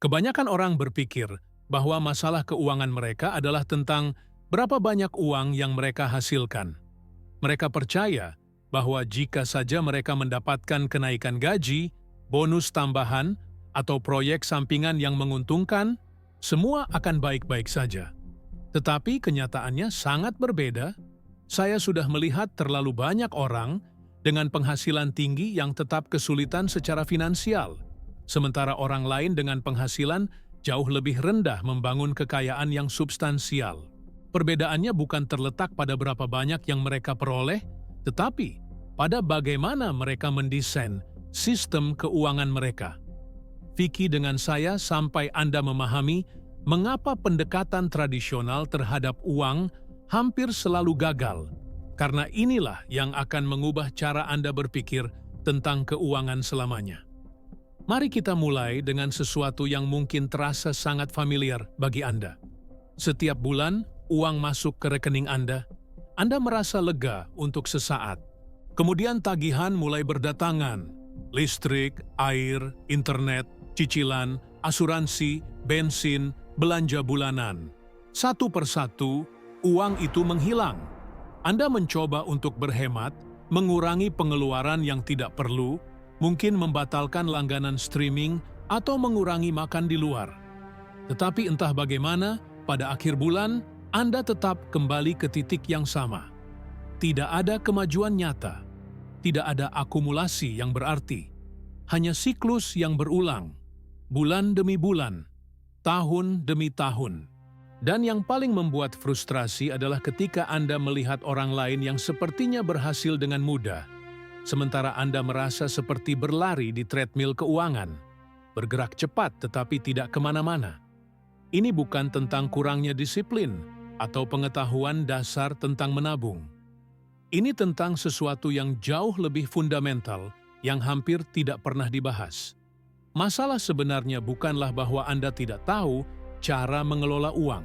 Kebanyakan orang berpikir bahwa masalah keuangan mereka adalah tentang berapa banyak uang yang mereka hasilkan. Mereka percaya bahwa jika saja mereka mendapatkan kenaikan gaji, bonus tambahan, atau proyek sampingan yang menguntungkan, semua akan baik-baik saja. Tetapi kenyataannya sangat berbeda. Saya sudah melihat terlalu banyak orang dengan penghasilan tinggi yang tetap kesulitan secara finansial, sementara orang lain dengan penghasilan jauh lebih rendah membangun kekayaan yang substansial. Perbedaannya bukan terletak pada berapa banyak yang mereka peroleh, tetapi pada bagaimana mereka mendesain sistem keuangan mereka. Fikih dengan saya sampai Anda memahami mengapa pendekatan tradisional terhadap uang hampir selalu gagal, karena inilah yang akan mengubah cara Anda berpikir tentang keuangan selamanya. Mari kita mulai dengan sesuatu yang mungkin terasa sangat familiar bagi Anda. Setiap bulan, uang masuk ke rekening Anda merasa lega untuk sesaat. Kemudian tagihan mulai berdatangan. Listrik, air, internet, cicilan, asuransi, bensin, belanja bulanan. Satu persatu, uang itu menghilang. Anda mencoba untuk berhemat, mengurangi pengeluaran yang tidak perlu, mungkin membatalkan langganan streaming atau mengurangi makan di luar. Tetapi entah bagaimana, pada akhir bulan, Anda tetap kembali ke titik yang sama. Tidak ada kemajuan nyata, tidak ada akumulasi yang berarti, hanya siklus yang berulang, bulan demi bulan, tahun demi tahun. Dan yang paling membuat frustrasi adalah ketika Anda melihat orang lain yang sepertinya berhasil dengan mudah, sementara Anda merasa seperti berlari di treadmill keuangan, bergerak cepat tetapi tidak kemana-mana. Ini bukan tentang kurangnya disiplin atau pengetahuan dasar tentang menabung. Ini tentang sesuatu yang jauh lebih fundamental yang hampir tidak pernah dibahas. Masalah sebenarnya bukanlah bahwa Anda tidak tahu cara mengelola uang.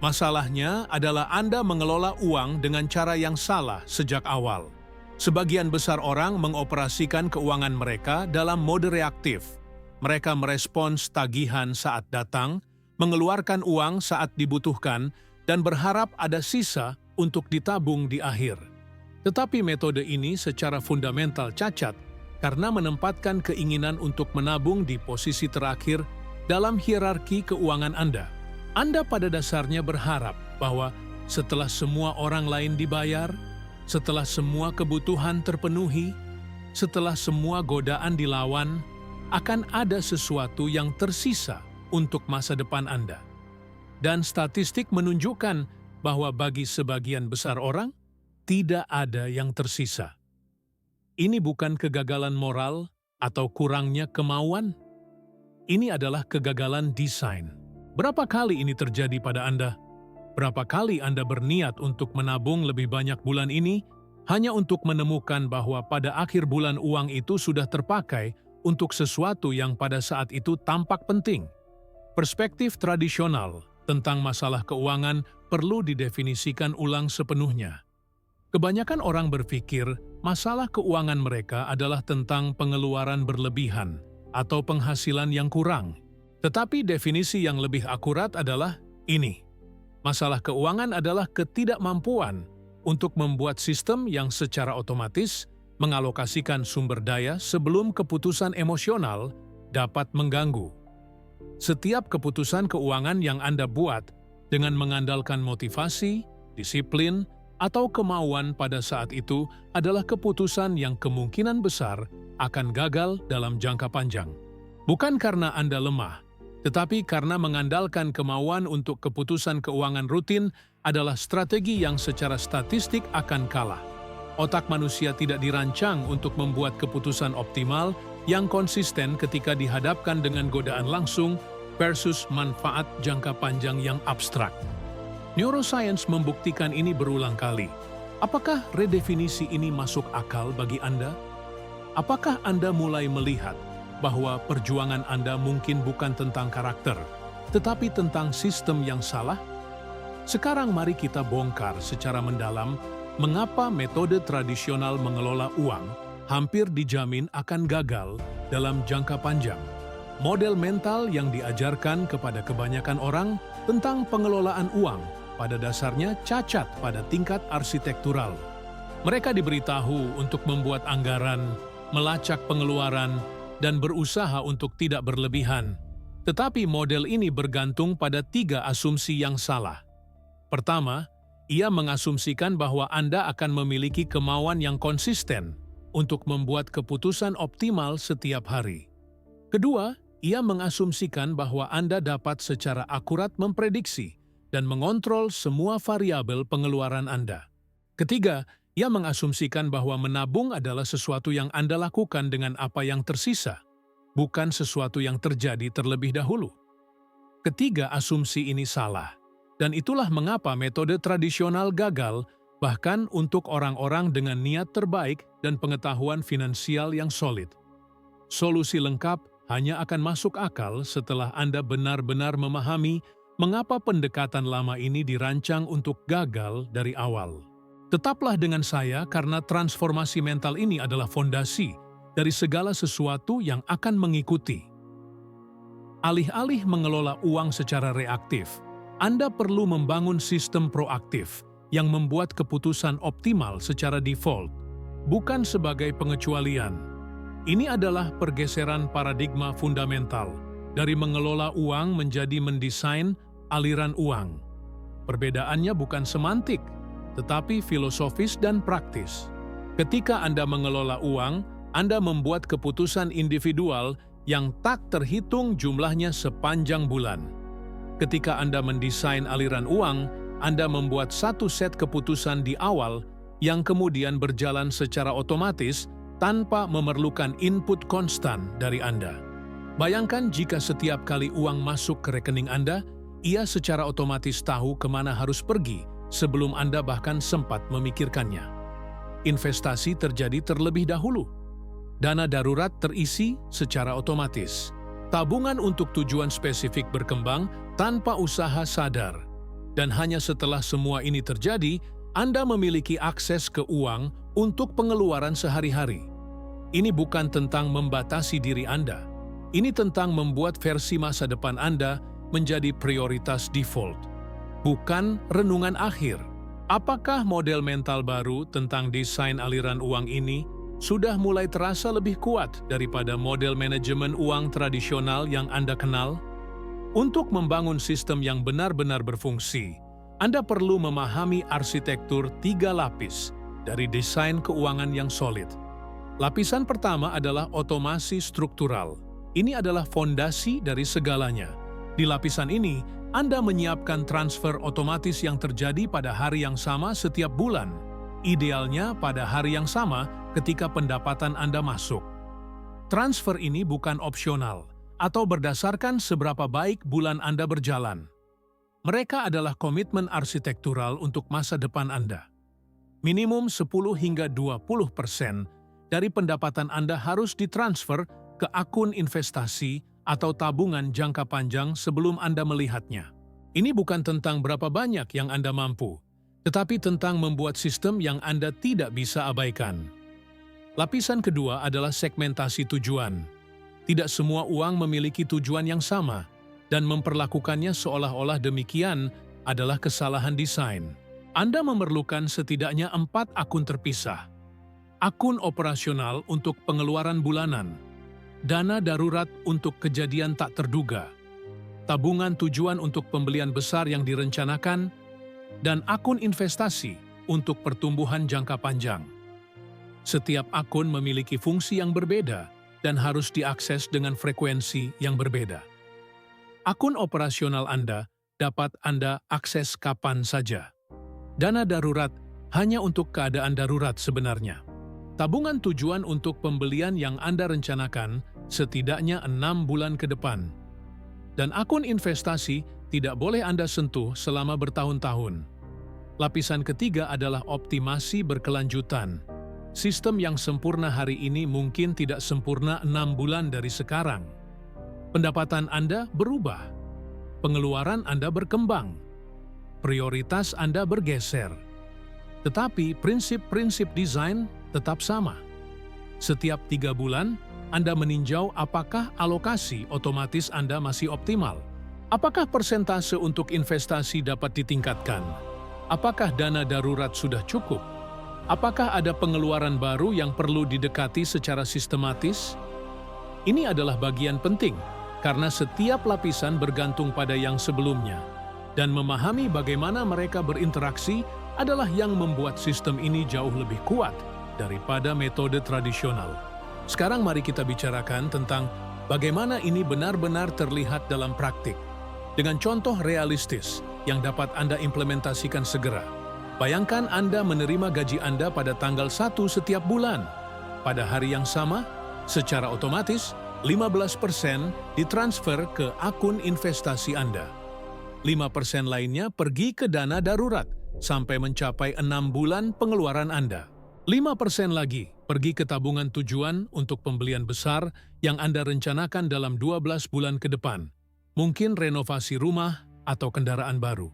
Masalahnya adalah Anda mengelola uang dengan cara yang salah sejak awal. Sebagian besar orang mengoperasikan keuangan mereka dalam mode reaktif. Mereka merespons tagihan saat datang, mengeluarkan uang saat dibutuhkan, dan berharap ada sisa untuk ditabung di akhir. Tetapi metode ini secara fundamental cacat karena menempatkan keinginan untuk menabung di posisi terakhir dalam hierarki keuangan Anda. Anda pada dasarnya berharap bahwa setelah semua orang lain dibayar, setelah semua kebutuhan terpenuhi, setelah semua godaan dilawan, akan ada sesuatu yang tersisa untuk masa depan Anda. Dan statistik menunjukkan bahwa bagi sebagian besar orang, tidak ada yang tersisa. Ini bukan kegagalan moral atau kurangnya kemauan. Ini adalah kegagalan desain. Berapa kali ini terjadi pada Anda? Berapa kali Anda berniat untuk menabung lebih banyak bulan ini, hanya untuk menemukan bahwa pada akhir bulan uang itu sudah terpakai untuk sesuatu yang pada saat itu tampak penting? Perspektif tradisional tentang masalah keuangan perlu didefinisikan ulang sepenuhnya. Kebanyakan orang berpikir masalah keuangan mereka adalah tentang pengeluaran berlebihan atau penghasilan yang kurang. Tetapi definisi yang lebih akurat adalah ini. Masalah keuangan adalah ketidakmampuan untuk membuat sistem yang secara otomatis mengalokasikan sumber daya sebelum keputusan emosional dapat mengganggu. Setiap keputusan keuangan yang Anda buat dengan mengandalkan motivasi, disiplin, atau kemauan pada saat itu adalah keputusan yang kemungkinan besar akan gagal dalam jangka panjang. Bukan karena Anda lemah, tetapi karena mengandalkan kemauan untuk keputusan keuangan rutin adalah strategi yang secara statistik akan kalah. Otak manusia tidak dirancang untuk membuat keputusan optimal yang konsisten ketika dihadapkan dengan godaan langsung versus manfaat jangka panjang yang abstrak. Neuroscience membuktikan ini berulang kali. Apakah redefinisi ini masuk akal bagi Anda? Apakah Anda mulai melihat bahwa perjuangan Anda mungkin bukan tentang karakter, tetapi tentang sistem yang salah? Sekarang mari kita bongkar secara mendalam mengapa metode tradisional mengelola uang hampir dijamin akan gagal dalam jangka panjang. model mental yang diajarkan kepada kebanyakan orang tentang pengelolaan uang pada dasarnya cacat pada tingkat arsitektural. Mereka diberitahu untuk membuat anggaran, melacak pengeluaran, dan berusaha untuk tidak berlebihan. Tetapi model ini bergantung pada 3 asumsi yang salah. Pertama, ia mengasumsikan bahwa Anda akan memiliki kemauan yang konsisten untuk membuat keputusan optimal setiap hari. Kedua, ia mengasumsikan bahwa Anda dapat secara akurat memprediksi dan mengontrol semua variabel pengeluaran Anda. Ketiga, ia mengasumsikan bahwa menabung adalah sesuatu yang Anda lakukan dengan apa yang tersisa, bukan sesuatu yang terjadi terlebih dahulu. Ketiga asumsi ini salah, dan itulah mengapa metode tradisional gagal bahkan untuk orang-orang dengan niat terbaik dan pengetahuan finansial yang solid. Solusi lengkap hanya akan masuk akal setelah Anda benar-benar memahami mengapa pendekatan lama ini dirancang untuk gagal dari awal. Tetaplah dengan saya karena transformasi mental ini adalah fondasi dari segala sesuatu yang akan mengikuti. Alih-alih mengelola uang secara reaktif, Anda perlu membangun sistem proaktif yang membuat keputusan optimal secara default, bukan sebagai pengecualian. Ini adalah pergeseran paradigma fundamental dari mengelola uang menjadi mendesain aliran uang. Perbedaannya bukan semantik, tetapi filosofis dan praktis. Ketika Anda mengelola uang, Anda membuat keputusan individual yang tak terhitung jumlahnya sepanjang bulan. Ketika Anda mendesain aliran uang, Anda membuat satu set keputusan di awal yang kemudian berjalan secara otomatis tanpa memerlukan input konstan dari Anda. Bayangkan jika setiap kali uang masuk ke rekening Anda, ia secara otomatis tahu kemana harus pergi sebelum Anda bahkan sempat memikirkannya. Investasi terjadi terlebih dahulu. Dana darurat terisi secara otomatis. Tabungan untuk tujuan spesifik berkembang tanpa usaha sadar. Dan hanya setelah semua ini terjadi, Anda memiliki akses ke uang untuk pengeluaran sehari-hari. Ini bukan tentang membatasi diri Anda. Ini tentang membuat versi masa depan Anda menjadi prioritas default, bukan renungan akhir. Apakah model mental baru tentang desain aliran uang ini sudah mulai terasa lebih kuat daripada model manajemen uang tradisional yang Anda kenal? Untuk membangun sistem yang benar-benar berfungsi, Anda perlu memahami arsitektur 3 lapis dari desain keuangan yang solid. Lapisan pertama adalah otomasi struktural. Ini adalah fondasi dari segalanya. Di lapisan ini, Anda menyiapkan transfer otomatis yang terjadi pada hari yang sama setiap bulan. Idealnya pada hari yang sama ketika pendapatan Anda masuk. Transfer ini bukan opsional atau berdasarkan seberapa baik bulan Anda berjalan. Mereka adalah komitmen arsitektural untuk masa depan Anda. Minimum 10 hingga 20% dari pendapatan Anda harus ditransfer ke akun investasi atau tabungan jangka panjang sebelum Anda melihatnya. Ini bukan tentang berapa banyak yang Anda mampu, tetapi tentang membuat sistem yang Anda tidak bisa abaikan. Lapisan kedua adalah segmentasi tujuan. Tidak semua uang memiliki tujuan yang sama, dan memperlakukannya seolah-olah demikian adalah kesalahan desain. Anda memerlukan setidaknya 4 akun terpisah. Akun operasional untuk pengeluaran bulanan, dana darurat untuk kejadian tak terduga, tabungan tujuan untuk pembelian besar yang direncanakan, dan akun investasi untuk pertumbuhan jangka panjang. Setiap akun memiliki fungsi yang berbeda dan harus diakses dengan frekuensi yang berbeda. Akun operasional Anda dapat Anda akses kapan saja. Dana darurat hanya untuk keadaan darurat sebenarnya. Tabungan tujuan untuk pembelian yang Anda rencanakan setidaknya 6 bulan ke depan. Dan akun investasi tidak boleh Anda sentuh selama bertahun-tahun. Lapisan ketiga adalah optimasi berkelanjutan. Sistem yang sempurna hari ini mungkin tidak sempurna 6 bulan dari sekarang. Pendapatan Anda berubah. Pengeluaran Anda berkembang. Prioritas Anda bergeser. Tetapi prinsip-prinsip desain tetap sama. Setiap 3 bulan, Anda meninjau apakah alokasi otomatis Anda masih optimal. Apakah persentase untuk investasi dapat ditingkatkan? Apakah dana darurat sudah cukup? Apakah ada pengeluaran baru yang perlu didekati secara sistematis? Ini adalah bagian penting, karena setiap lapisan bergantung pada yang sebelumnya. Dan memahami bagaimana mereka berinteraksi adalah yang membuat sistem ini jauh lebih kuat daripada metode tradisional. Sekarang mari kita bicarakan tentang bagaimana ini benar-benar terlihat dalam praktik. Dengan contoh realistis yang dapat Anda implementasikan segera. Bayangkan Anda menerima gaji Anda pada tanggal 1 setiap bulan. Pada hari yang sama, secara otomatis, 15% ditransfer ke akun investasi Anda. 5% lainnya pergi ke dana darurat sampai mencapai 6 bulan pengeluaran Anda. 5% lagi pergi ke tabungan tujuan untuk pembelian besar yang Anda rencanakan dalam 12 bulan ke depan. Mungkin renovasi rumah atau kendaraan baru.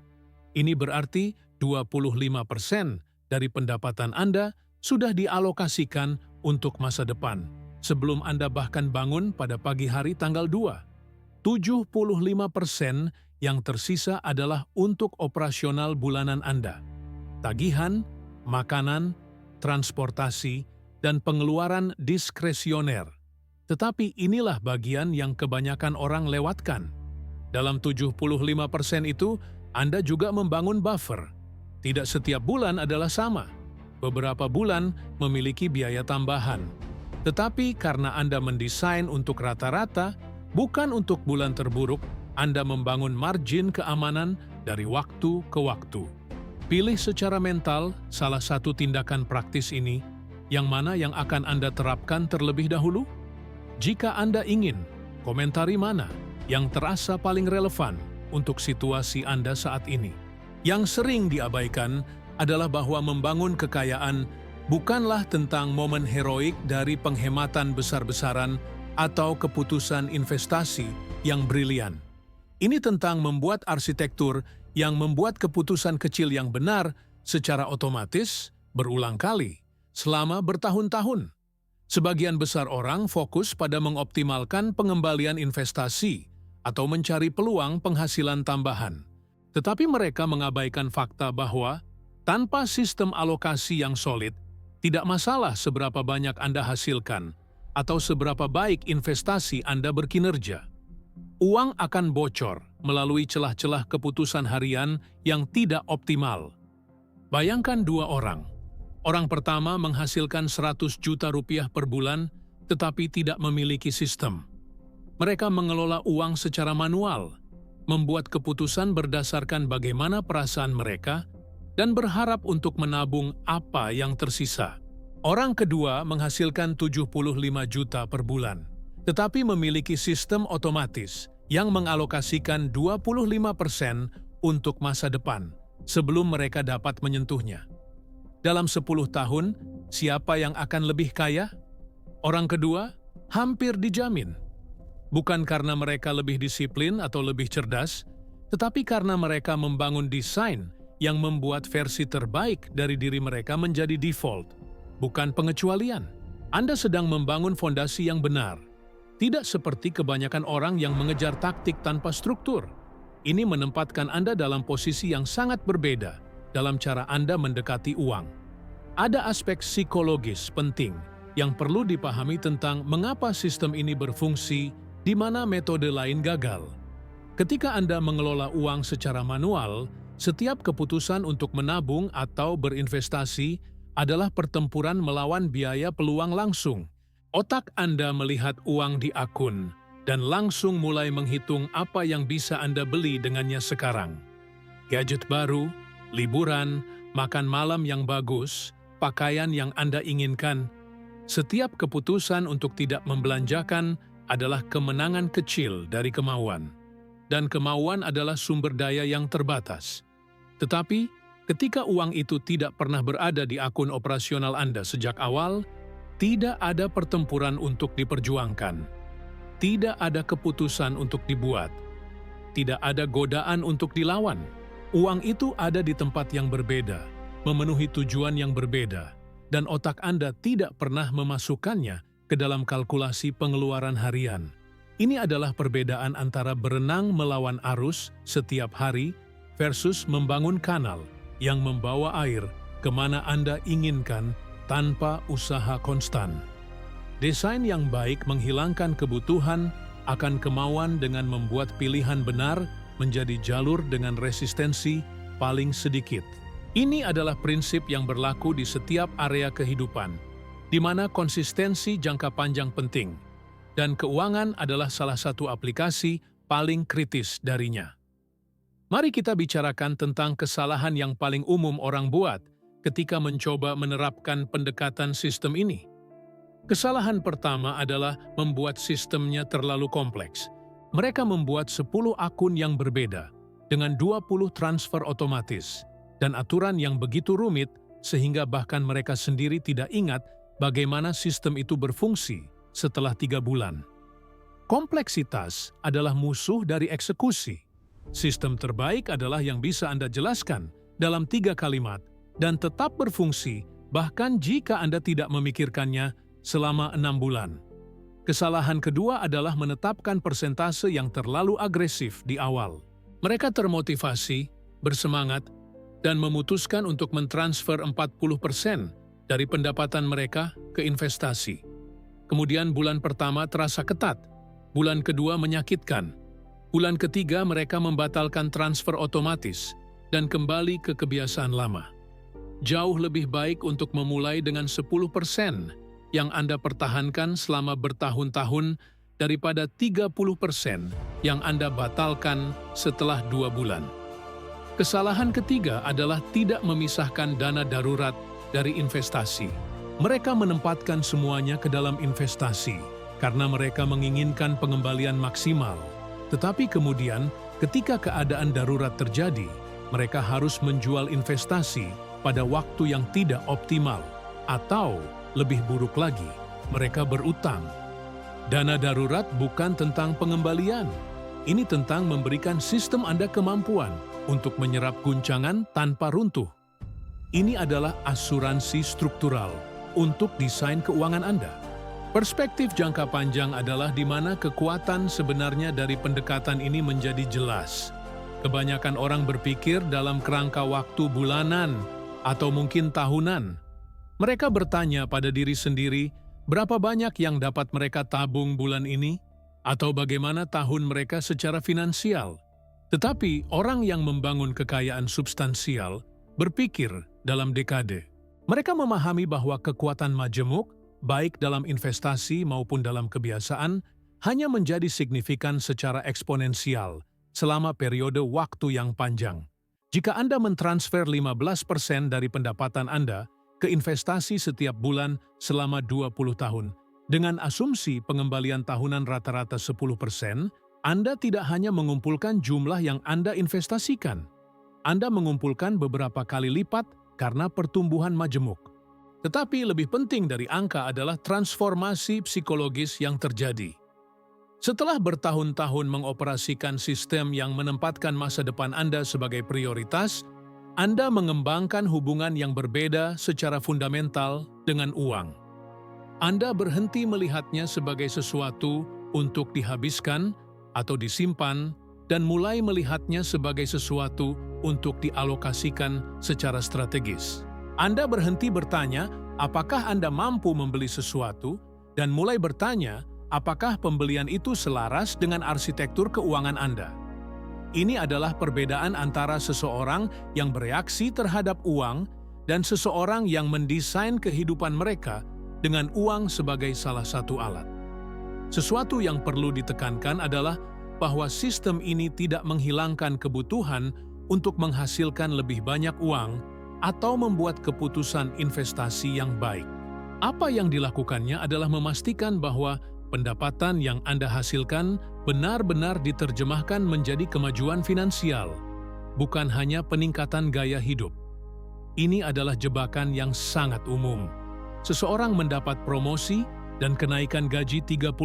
Ini berarti 25% dari pendapatan Anda sudah dialokasikan untuk masa depan. Sebelum Anda bahkan bangun pada pagi hari tanggal 2, 75% yang tersisa adalah untuk operasional bulanan Anda. Tagihan, makanan, transportasi, dan pengeluaran diskresioner. Tetapi inilah bagian yang kebanyakan orang lewatkan. Dalam 75% itu, Anda juga membangun buffer. Tidak setiap bulan adalah sama. Beberapa bulan memiliki biaya tambahan. Tetapi karena Anda mendesain untuk rata-rata, bukan untuk bulan terburuk, Anda membangun margin keamanan dari waktu ke waktu. Pilih secara mental salah satu tindakan praktis ini, yang mana yang akan Anda terapkan terlebih dahulu? Jika Anda ingin, komentari mana yang terasa paling relevan untuk situasi Anda saat ini. Yang sering diabaikan adalah bahwa membangun kekayaan bukanlah tentang momen heroik dari penghematan besar-besaran atau keputusan investasi yang brilian. Ini tentang membuat arsitektur yang membuat keputusan kecil yang benar secara otomatis berulang kali selama bertahun-tahun. Sebagian besar orang fokus pada mengoptimalkan pengembalian investasi atau mencari peluang penghasilan tambahan. Tetapi mereka mengabaikan fakta bahwa tanpa sistem alokasi yang solid, tidak masalah seberapa banyak Anda hasilkan atau seberapa baik investasi Anda berkinerja. Uang akan bocor melalui celah-celah keputusan harian yang tidak optimal. Bayangkan dua orang. Orang pertama menghasilkan 100 juta rupiah per bulan, tetapi tidak memiliki sistem. Mereka mengelola uang secara manual, membuat keputusan berdasarkan bagaimana perasaan mereka, dan berharap untuk menabung apa yang tersisa. Orang kedua menghasilkan 75 juta per bulan, tetapi memiliki sistem otomatis yang mengalokasikan 25% untuk masa depan sebelum mereka dapat menyentuhnya. Dalam 10 tahun, siapa yang akan lebih kaya? Orang kedua hampir dijamin. Bukan karena mereka lebih disiplin atau lebih cerdas, tetapi karena mereka membangun desain yang membuat versi terbaik dari diri mereka menjadi default, bukan pengecualian. Anda sedang membangun fondasi yang benar, tidak seperti kebanyakan orang yang mengejar taktik tanpa struktur. Ini menempatkan Anda dalam posisi yang sangat berbeda dalam cara Anda mendekati uang. Ada aspek psikologis penting yang perlu dipahami tentang mengapa sistem ini berfungsi di mana metode lain gagal. Ketika Anda mengelola uang secara manual, setiap keputusan untuk menabung atau berinvestasi adalah pertempuran melawan biaya peluang langsung. Otak Anda melihat uang di akun dan langsung mulai menghitung apa yang bisa Anda beli dengannya sekarang. Gadget baru, liburan, makan malam yang bagus, pakaian yang Anda inginkan. Setiap keputusan untuk tidak membelanjakan adalah kemenangan kecil dari kemauan. Dan kemauan adalah sumber daya yang terbatas. Tetapi, ketika uang itu tidak pernah berada di akun operasional Anda sejak awal, tidak ada pertempuran untuk diperjuangkan. Tidak ada keputusan untuk dibuat. Tidak ada godaan untuk dilawan. Uang itu ada di tempat yang berbeda, memenuhi tujuan yang berbeda, dan otak Anda tidak pernah memasukkannya ke dalam kalkulasi pengeluaran harian. Ini adalah perbedaan antara berenang melawan arus setiap hari versus membangun kanal yang membawa air kemana Anda inginkan tanpa usaha konstan. Desain yang baik menghilangkan kebutuhan akan kemauan dengan membuat pilihan benar menjadi jalur dengan resistensi paling sedikit. Ini adalah prinsip yang berlaku di setiap area kehidupan, di mana konsistensi jangka panjang penting, dan keuangan adalah salah satu aplikasi paling kritis darinya. Mari kita bicarakan tentang kesalahan yang paling umum orang buat ketika mencoba menerapkan pendekatan sistem ini. Kesalahan pertama adalah membuat sistemnya terlalu kompleks. Mereka membuat 10 akun yang berbeda, dengan 20 transfer otomatis, dan aturan yang begitu rumit sehingga bahkan mereka sendiri tidak ingat bagaimana sistem itu berfungsi setelah 3 bulan. Kompleksitas adalah musuh dari eksekusi. Sistem terbaik adalah yang bisa Anda jelaskan dalam 3 kalimat dan tetap berfungsi bahkan jika Anda tidak memikirkannya selama 6 bulan. Kesalahan kedua adalah menetapkan persentase yang terlalu agresif di awal. Mereka termotivasi, bersemangat, dan memutuskan untuk mentransfer 40% dari pendapatan mereka ke investasi. Kemudian bulan pertama terasa ketat, bulan kedua menyakitkan. Bulan ketiga mereka membatalkan transfer otomatis dan kembali ke kebiasaan lama. Jauh lebih baik untuk memulai dengan 10% yang Anda pertahankan selama bertahun-tahun daripada 30% yang Anda batalkan setelah 2 bulan. Kesalahan ketiga adalah tidak memisahkan dana darurat dari investasi. Mereka menempatkan semuanya ke dalam investasi karena mereka menginginkan pengembalian maksimal. Tetapi kemudian, ketika keadaan darurat terjadi, mereka harus menjual investasi pada waktu yang tidak optimal, atau lebih buruk lagi, mereka berutang. Dana darurat bukan tentang pengembalian. Ini tentang memberikan sistem Anda kemampuan untuk menyerap guncangan tanpa runtuh. Ini adalah asuransi struktural untuk desain keuangan Anda. Perspektif jangka panjang adalah di mana kekuatan sebenarnya dari pendekatan ini menjadi jelas. Kebanyakan orang berpikir dalam kerangka waktu bulanan atau mungkin tahunan. Mereka bertanya pada diri sendiri, berapa banyak yang dapat mereka tabung bulan ini? Atau bagaimana tahun mereka secara finansial? Tetapi orang yang membangun kekayaan substansial berpikir dalam dekade. Mereka memahami bahwa kekuatan majemuk, baik dalam investasi maupun dalam kebiasaan, hanya menjadi signifikan secara eksponensial selama periode waktu yang panjang. Jika Anda mentransfer 15% dari pendapatan Anda ke investasi setiap bulan selama 20 tahun. Dengan asumsi pengembalian tahunan rata-rata 10%, Anda tidak hanya mengumpulkan jumlah yang Anda investasikan. Anda mengumpulkan beberapa kali lipat karena pertumbuhan majemuk. Tetapi lebih penting dari angka adalah transformasi psikologis yang terjadi. Setelah bertahun-tahun mengoperasikan sistem yang menempatkan masa depan Anda sebagai prioritas, Anda mengembangkan hubungan yang berbeda secara fundamental dengan uang. Anda berhenti melihatnya sebagai sesuatu untuk dihabiskan atau disimpan dan mulai melihatnya sebagai sesuatu untuk dialokasikan secara strategis. Anda berhenti bertanya, apakah Anda mampu membeli sesuatu, dan mulai bertanya, apakah pembelian itu selaras dengan arsitektur keuangan Anda. Ini adalah perbedaan antara seseorang yang bereaksi terhadap uang dan seseorang yang mendesain kehidupan mereka dengan uang sebagai salah satu alat. Sesuatu yang perlu ditekankan adalah bahwa sistem ini tidak menghilangkan kebutuhan untuk menghasilkan lebih banyak uang atau membuat keputusan investasi yang baik. Apa yang dilakukannya adalah memastikan bahwa pendapatan yang Anda hasilkan benar-benar diterjemahkan menjadi kemajuan finansial, bukan hanya peningkatan gaya hidup. Ini adalah jebakan yang sangat umum. Seseorang mendapat promosi dan kenaikan gaji 30%.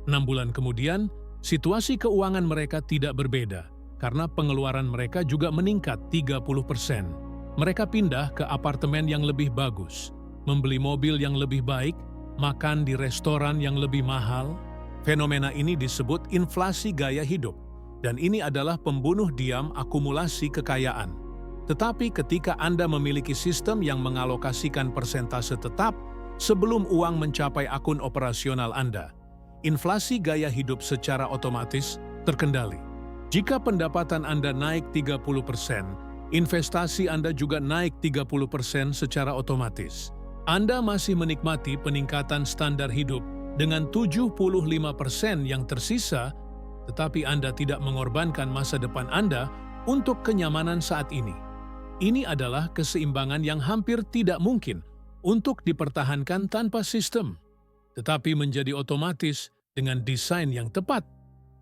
6 bulan kemudian, situasi keuangan mereka tidak berbeda, karena pengeluaran mereka juga meningkat 30%. Mereka pindah ke apartemen yang lebih bagus, membeli mobil yang lebih baik, makan di restoran yang lebih mahal. Fenomena ini disebut inflasi gaya hidup, dan ini adalah pembunuh diam akumulasi kekayaan. Tetapi ketika Anda memiliki sistem yang mengalokasikan persentase tetap sebelum uang mencapai akun operasional Anda, inflasi gaya hidup secara otomatis terkendali. Jika pendapatan Anda naik 30%, investasi Anda juga naik 30% secara otomatis. Anda masih menikmati peningkatan standar hidup dengan 75% yang tersisa, tetapi Anda tidak mengorbankan masa depan Anda untuk kenyamanan saat ini. Ini adalah keseimbangan yang hampir tidak mungkin untuk dipertahankan tanpa sistem, tetapi menjadi otomatis dengan desain yang tepat.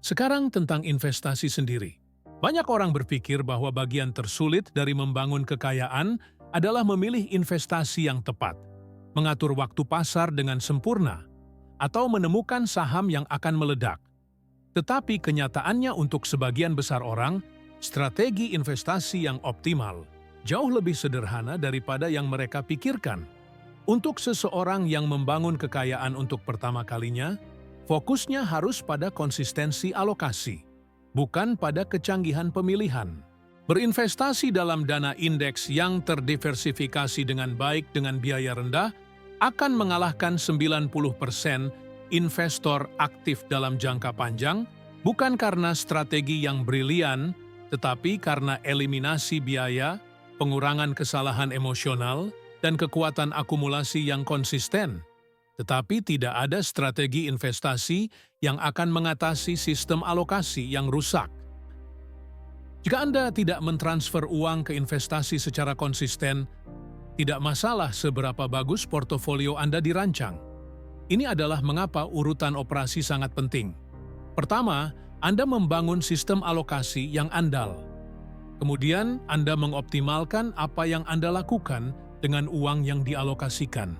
Sekarang tentang investasi sendiri. Banyak orang berpikir bahwa bagian tersulit dari membangun kekayaan adalah memilih investasi yang tepat, mengatur waktu pasar dengan sempurna, atau menemukan saham yang akan meledak. Tetapi kenyataannya untuk sebagian besar orang, strategi investasi yang optimal jauh lebih sederhana daripada yang mereka pikirkan. Untuk seseorang yang membangun kekayaan untuk pertama kalinya, fokusnya harus pada konsistensi alokasi, bukan pada kecanggihan pemilihan. Berinvestasi dalam dana indeks yang terdiversifikasi dengan baik dengan biaya rendah akan mengalahkan 90% investor aktif dalam jangka panjang, bukan karena strategi yang brilian, tetapi karena eliminasi biaya, pengurangan kesalahan emosional, dan kekuatan akumulasi yang konsisten. Tetapi tidak ada strategi investasi yang akan mengatasi sistem alokasi yang rusak. Jika Anda tidak mentransfer uang ke investasi secara konsisten, tidak masalah seberapa bagus portofolio Anda dirancang. Ini adalah mengapa urutan operasi sangat penting. Pertama, Anda membangun sistem alokasi yang andal. Kemudian, Anda mengoptimalkan apa yang Anda lakukan dengan uang yang dialokasikan.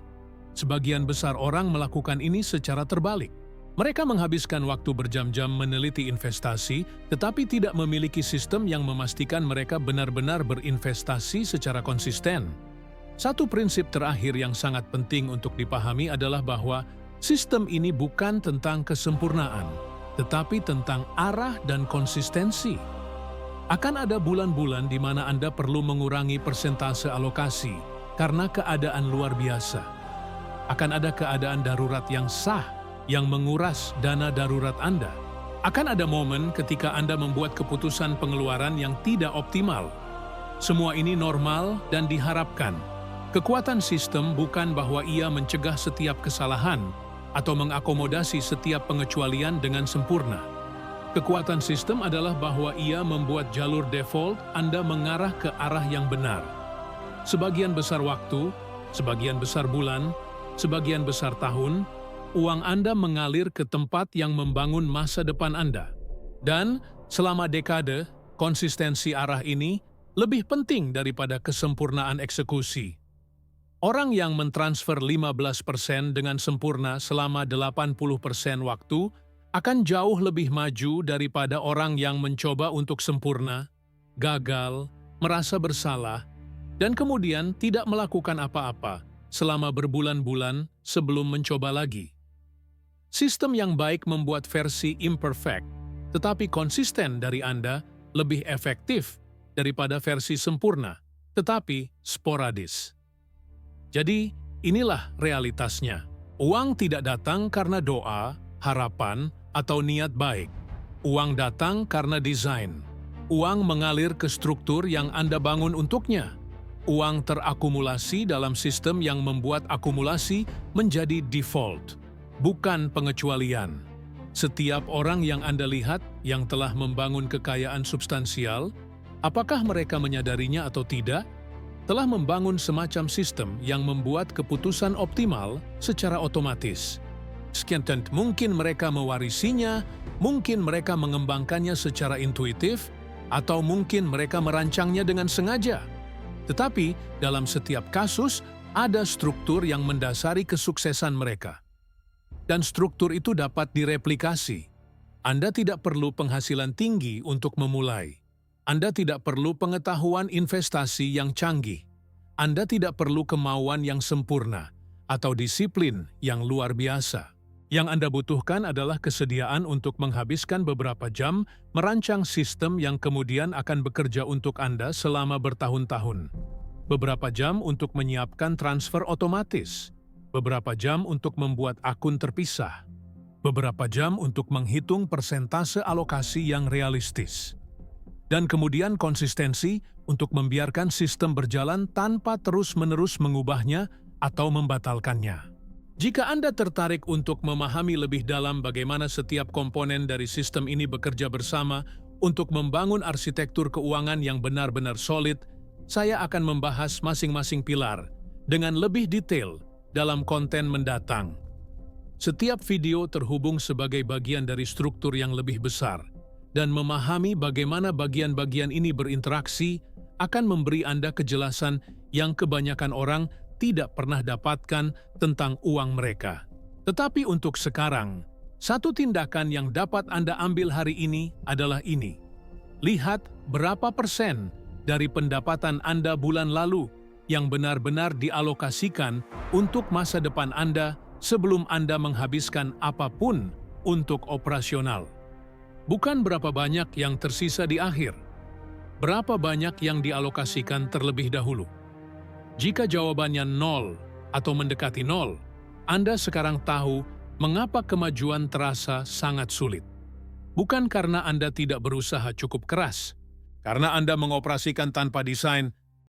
Sebagian besar orang melakukan ini secara terbalik. Mereka menghabiskan waktu berjam-jam meneliti investasi, tetapi tidak memiliki sistem yang memastikan mereka benar-benar berinvestasi secara konsisten. Satu prinsip terakhir yang sangat penting untuk dipahami adalah bahwa sistem ini bukan tentang kesempurnaan, tetapi tentang arah dan konsistensi. Akan ada bulan-bulan di mana Anda perlu mengurangi persentase alokasi karena keadaan luar biasa. Akan ada keadaan darurat yang sah yang menguras dana darurat Anda. Akan ada momen ketika Anda membuat keputusan pengeluaran yang tidak optimal. Semua ini normal dan diharapkan. Kekuatan sistem bukan bahwa ia mencegah setiap kesalahan atau mengakomodasi setiap pengecualian dengan sempurna. Kekuatan sistem adalah bahwa ia membuat jalur default Anda mengarah ke arah yang benar. Sebagian besar waktu, sebagian besar bulan, sebagian besar tahun, uang Anda mengalir ke tempat yang membangun masa depan Anda. Dan selama dekade, konsistensi arah ini lebih penting daripada kesempurnaan eksekusi. Orang yang mentransfer 15% dengan sempurna selama 80% waktu akan jauh lebih maju daripada orang yang mencoba untuk sempurna, gagal, merasa bersalah, dan kemudian tidak melakukan apa-apa selama berbulan-bulan sebelum mencoba lagi. Sistem yang baik membuat versi imperfect, tetapi konsisten dari Anda lebih efektif daripada versi sempurna, tetapi sporadis. Jadi, inilah realitasnya. Uang tidak datang karena doa, harapan, atau niat baik. Uang datang karena desain. Uang mengalir ke struktur yang Anda bangun untuknya. Uang terakumulasi dalam sistem yang membuat akumulasi menjadi default, bukan pengecualian. Setiap orang yang Anda lihat yang telah membangun kekayaan substansial, apakah mereka menyadarinya atau tidak, telah membangun semacam sistem yang membuat keputusan optimal secara otomatis. Mungkin mereka mewarisinya, mungkin mereka mengembangkannya secara intuitif, atau mungkin mereka merancangnya dengan sengaja. Tetapi dalam setiap kasus, ada struktur yang mendasari kesuksesan mereka. Dan struktur itu dapat direplikasi. Anda tidak perlu penghasilan tinggi untuk memulai. Anda tidak perlu pengetahuan investasi yang canggih. Anda tidak perlu kemauan yang sempurna. atau disiplin yang luar biasa. Yang Anda butuhkan adalah kesediaan untuk menghabiskan beberapa jam merancang sistem yang kemudian akan bekerja untuk Anda selama bertahun-tahun. Beberapa jam untuk menyiapkan transfer otomatis. Beberapa jam untuk membuat akun terpisah. Beberapa jam untuk menghitung persentase alokasi yang realistis. Dan kemudian konsistensi untuk membiarkan sistem berjalan tanpa terus-menerus mengubahnya atau membatalkannya. Jika Anda tertarik untuk memahami lebih dalam bagaimana setiap komponen dari sistem ini bekerja bersama untuk membangun arsitektur keuangan yang benar-benar solid, saya akan membahas masing-masing pilar dengan lebih detail dalam konten mendatang. Setiap video terhubung sebagai bagian dari struktur yang lebih besar, dan memahami bagaimana bagian-bagian ini berinteraksi akan memberi Anda kejelasan yang kebanyakan orang tidak pernah dapatkan tentang uang mereka. Tetapi untuk sekarang, satu tindakan yang dapat Anda ambil hari ini adalah ini. Lihat berapa persen dari pendapatan Anda bulan lalu yang benar-benar dialokasikan untuk masa depan Anda sebelum Anda menghabiskan apapun untuk operasional. Bukan berapa banyak yang tersisa di akhir. Berapa banyak yang dialokasikan terlebih dahulu. Jika jawabannya 0 atau mendekati 0, Anda sekarang tahu mengapa kemajuan terasa sangat sulit. Bukan karena Anda tidak berusaha cukup keras, karena Anda mengoperasikan tanpa desain,